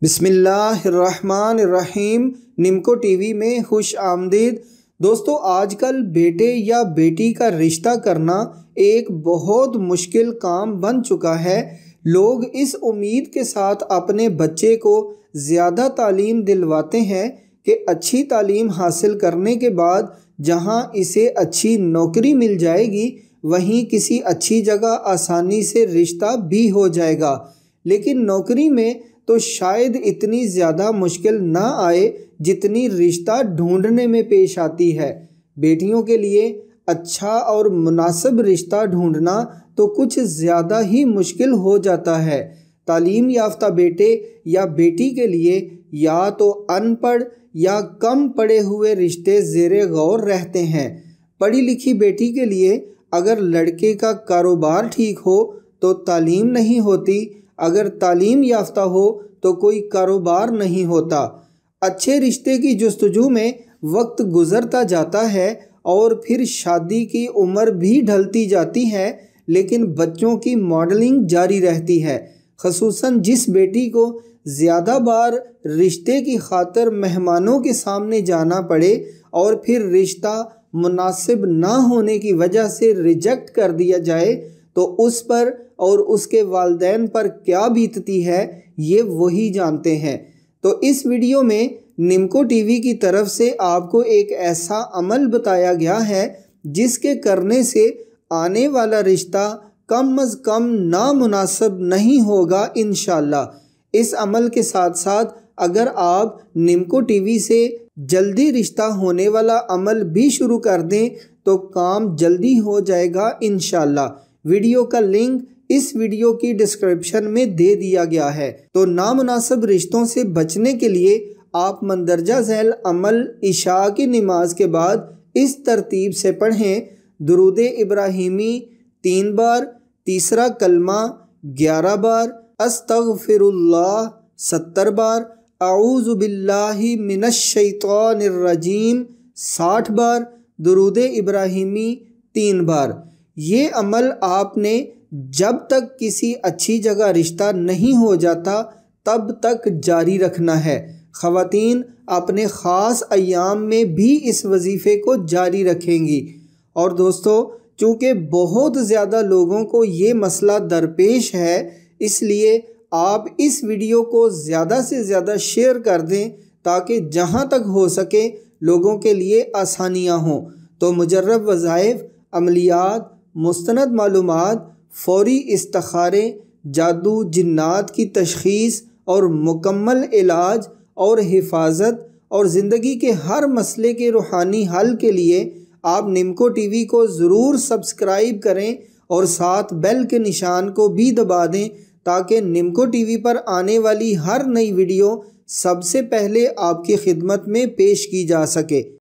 बिस्मिल्लाहिर्रहमानिर्रहीम। निमको टीवी में खुश आमदीद। दोस्तों, आजकल बेटे या बेटी का रिश्ता करना एक बहुत मुश्किल काम बन चुका है। लोग इस उम्मीद के साथ अपने बच्चे को ज़्यादा तालीम दिलवाते हैं कि अच्छी तालीम हासिल करने के बाद जहां इसे अच्छी नौकरी मिल जाएगी वहीं किसी अच्छी जगह आसानी से रिश्ता भी हो जाएगा। लेकिन नौकरी में तो शायद इतनी ज़्यादा मुश्किल ना आए जितनी रिश्ता ढूंढने में पेश आती है। बेटियों के लिए अच्छा और मुनासिब रिश्ता ढूंढना तो कुछ ज़्यादा ही मुश्किल हो जाता है। तालीम याफ्ता बेटे या बेटी के लिए या तो अनपढ़ या कम पढ़े हुए रिश्ते ज़ेरे गौर रहते हैं। पढ़ी लिखी बेटी के लिए अगर लड़के का कारोबार ठीक हो तो तालीम नहीं होती, अगर तालीम याफ्ता हो तो कोई कारोबार नहीं होता। अच्छे रिश्ते की जुस्तजू में वक्त गुजरता जाता है और फिर शादी की उम्र भी ढलती जाती है, लेकिन बच्चों की मॉडलिंग जारी रहती है। ख़ुसूसन जिस बेटी को ज़्यादा बार रिश्ते की खातिर मेहमानों के सामने जाना पड़े और फिर रिश्ता मुनासिब ना होने की वजह से रिजेक्ट कर दिया जाए तो उस पर और उसके वालिदैन पर क्या बीतती है ये वही जानते हैं। तो इस वीडियो में निमको टीवी की तरफ से आपको एक ऐसा अमल बताया गया है जिसके करने से आने वाला रिश्ता कम अज़ कम नामुनासिब नहीं होगा इंशाअल्लाह। इस अमल के साथ साथ अगर आप निमको टीवी से जल्दी रिश्ता होने वाला अमल भी शुरू कर दें तो काम जल्दी हो जाएगा इंशाअल्लाह। वीडियो का लिंक इस वीडियो की डिस्क्रिप्शन में दे दिया गया है। तो नामुनासिब रिश्तों से बचने के लिए आप मंदरजा झैल अमल इशा की नमाज के बाद इस तरतीब से पढ़ें। दुरूद इब्राहिमी 3 बार, तीसरा कलमा 11 बार, अस्तगफिरुल्लाह 70 बार, अऊज़ु बिल्लाहि मिनश्शैतानिर्रजीम 60 बार, दुरूद इब्राहिमी 3 बार। ये अमल आपने जब तक किसी अच्छी जगह रिश्ता नहीं हो जाता तब तक जारी रखना है। ख़वातीन अपने ख़ास अय्याम में भी इस वजीफ़े को जारी रखेंगी। और दोस्तों, चूँकि बहुत ज़्यादा लोगों को ये मसला दरपेश है, इसलिए आप इस वीडियो को ज़्यादा से ज़्यादा शेयर कर दें ताकि जहाँ तक हो सके लोगों के लिए आसानियाँ हों। तो मुजर्रब वज़ाइफ, अमलियात, मुस्तनद मालूमात, फ़ौरी इस्तिखारे, जादू जिन्नात की तशख़ीस और मुकम्मल इलाज और हिफाजत और ज़िंदगी के हर मसले के रूहानी हल के लिए आप निमको टीवी को ज़रूर सब्सक्राइब करें और साथ बेल के निशान को भी दबा दें ताकि निमको टीवी पर आने वाली हर नई वीडियो सबसे पहले आपकी खिदमत में पेश की जा सके।